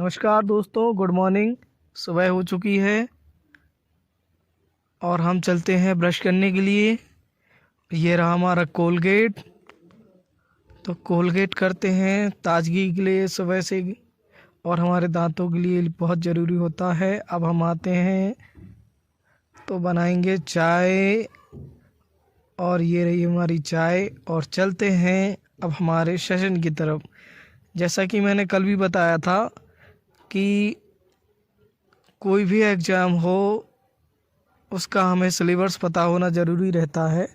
नमस्कार दोस्तों, good morning. सुबह हो चुकी है और हम चलते हैं ब्रश करने के लिए। ये रहा हमारा कोलगेट। तो कोलगेट करते हैं ताजगी के लिए सुबह से, और हमारे दांतों के लिए बहुत ज़रूरी होता है। अब हम आते हैं तो बनाएंगे चाय, और ये रही हमारी चाय। और चलते हैं अब हमारे सेशन की तरफ। जैसा कि मैंने कल भी बताया था कि कोई भी एग्ज़ाम हो उसका हमें सिलेबस पता होना ज़रूरी रहता है,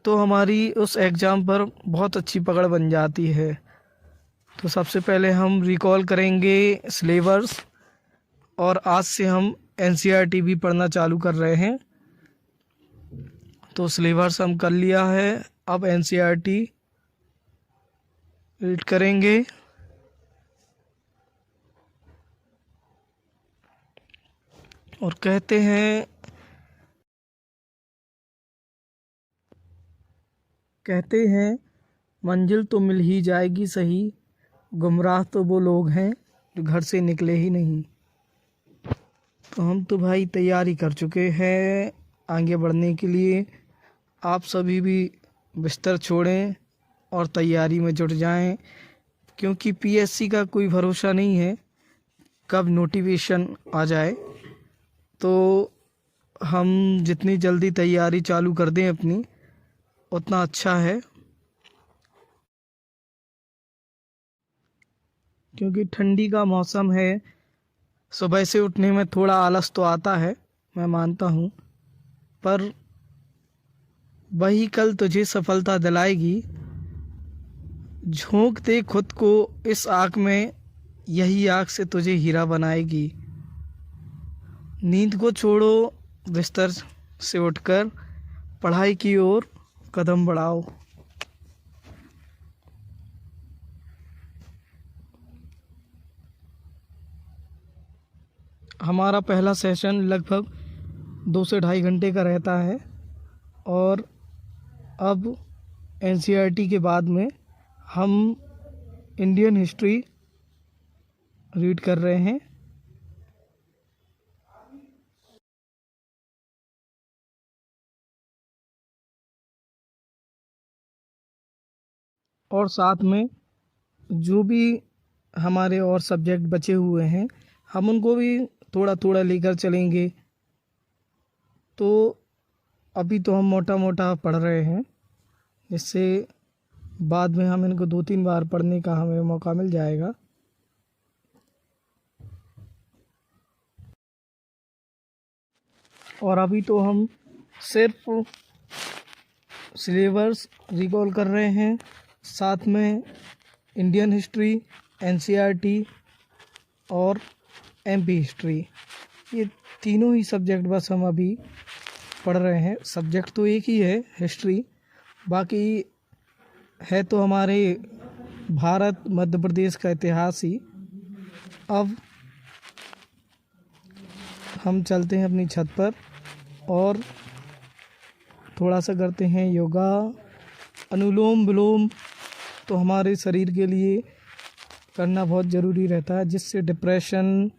तो हमारी उस एग्ज़ाम पर बहुत अच्छी पकड़ बन जाती है। तो सबसे पहले हम रिकॉल करेंगे सिलेबस, और आज से हम एनसीईआरटी भी पढ़ना चालू कर रहे हैं। तो सिलेबस हम कर लिया है, अब एनसीईआरटी रीड करेंगे। और कहते हैं मंजिल तो मिल ही जाएगी सही, गुमराह तो वो लोग हैं जो घर से निकले ही नहीं। तो हम तो भाई तैयारी कर चुके हैं आगे बढ़ने के लिए। आप सभी भी बिस्तर छोड़ें और तैयारी में जुट जाएं, क्योंकि पीएससी का कोई भरोसा नहीं है कब नोटिफिकेशन आ जाए। तो हम जितनी जल्दी तैयारी चालू कर दें अपनी, उतना अच्छा है। क्योंकि ठंडी का मौसम है, सुबह से उठने में थोड़ा आलस तो आता है, मैं मानता हूँ, पर वही कल तुझे सफलता दिलाएगी। झोंक दे खुद को इस आग में, यही आग से तुझे हीरा बनाएगी। नींद को छोड़ो, बिस्तर से उठकर पढ़ाई की ओर कदम बढ़ाओ। हमारा पहला सेशन लगभग 2 से ढाई घंटे का रहता है, और अब एनसीईआरटी के बाद में हम इंडियन हिस्ट्री रीड कर रहे हैं। और साथ में जो भी हमारे और सब्जेक्ट बचे हुए हैं, हम उनको भी थोड़ा थोड़ा लेकर चलेंगे। तो अभी तो हम मोटा मोटा पढ़ रहे हैं, जिससे बाद में हम इनको 2-3 बार पढ़ने का हमें मौका मिल जाएगा। और अभी तो हम सिर्फ सिलेबस रिकॉल कर रहे हैं, साथ में इंडियन हिस्ट्री, एनसीईआरटी और एमपी हिस्ट्री, ये तीनों ही सब्जेक्ट बस हम अभी पढ़ रहे हैं। सब्जेक्ट तो एक ही है हिस्ट्री, बाकी है तो हमारे भारत मध्य प्रदेश का इतिहास ही। अब हम चलते हैं अपनी छत पर और थोड़ा सा करते हैं योगा, अनुलोम विलोम। तो हमारे शरीर के लिए करना बहुत ज़रूरी रहता है, जिससे डिप्रेशन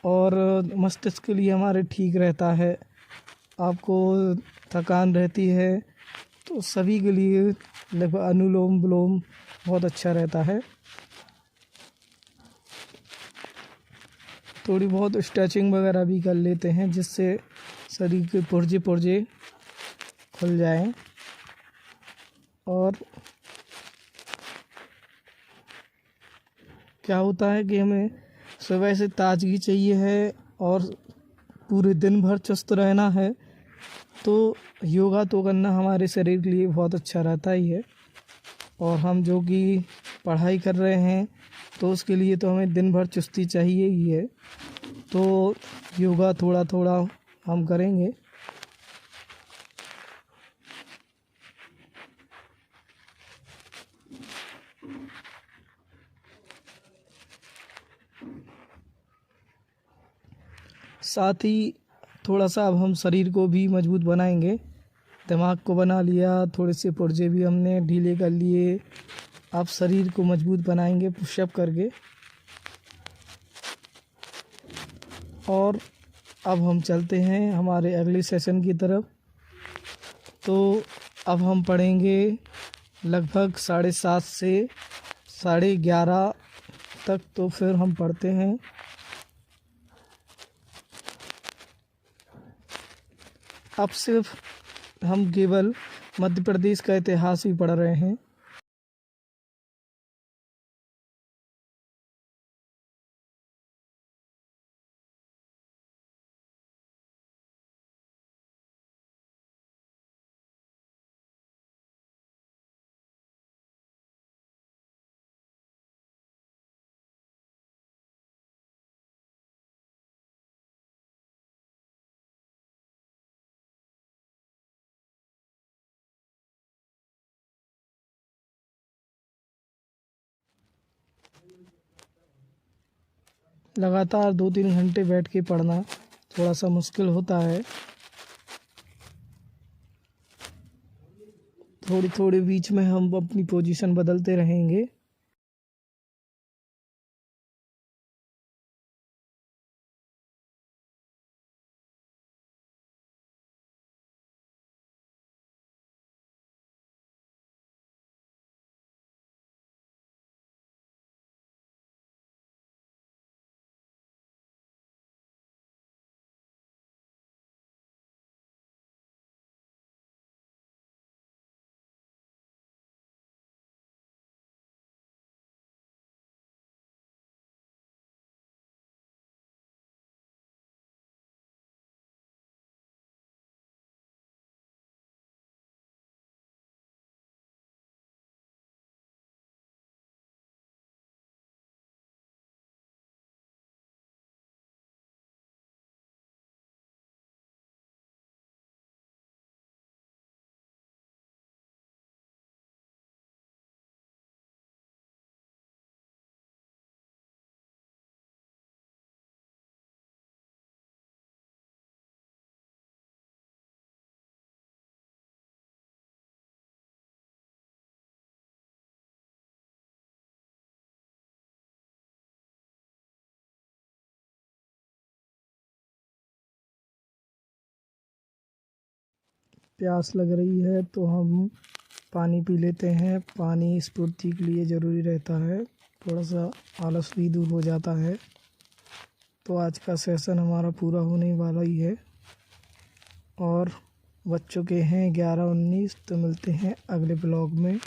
और मस्तिष्क के लिए हमारे ठीक रहता है। आपको थकान रहती है तो सभी के लिए लगभग अनुलोम विलोम बहुत अच्छा रहता है। थोड़ी बहुत स्ट्रेचिंग वगैरह भी कर लेते हैं, जिससे शरीर के पुर्जे पुर्जे खुल जाएं। और क्या होता है कि हमें सुबह से ताजगी चाहिए है और पूरे दिन भर चुस्त रहना है, तो योगा तो करना हमारे शरीर के लिए बहुत अच्छा रहता ही है। और हम जो कि पढ़ाई कर रहे हैं, तो उसके लिए तो हमें दिन भर चुस्ती चाहिए ही है। तो योगा थोड़ा थोड़ा हम करेंगे। साथ ही थोड़ा सा अब हम शरीर को भी मजबूत बनाएंगे। दिमाग को बना लिया, थोड़े से पुर्जे भी हमने ढीले कर लिए। अब शरीर को मजबूत बनाएंगे पुशअप करके। और अब हम चलते हैं हमारे अगले सेशन की तरफ। तो अब हम पढ़ेंगे लगभग 7:30 से 11:30 तक। तो फिर हम पढ़ते हैं। अब सिर्फ हम केवल मध्य प्रदेश का इतिहास ही पढ़ रहे हैं। लगातार 2-3 घंटे बैठ के पढ़ना थोड़ा सा मुश्किल होता है। थोड़ी थोड़ी बीच में हम अपनी पोजीशन बदलते रहेंगे। प्यास लग रही है तो हम पानी पी लेते हैं। पानी स्फूर्ति के लिए ज़रूरी रहता है। थोड़ा सा आलस भी दूर हो जाता है। तो आज का सेशन हमारा पूरा होने वाला ही है और बज चुके हैं 11:19। तो मिलते हैं अगले ब्लॉग में।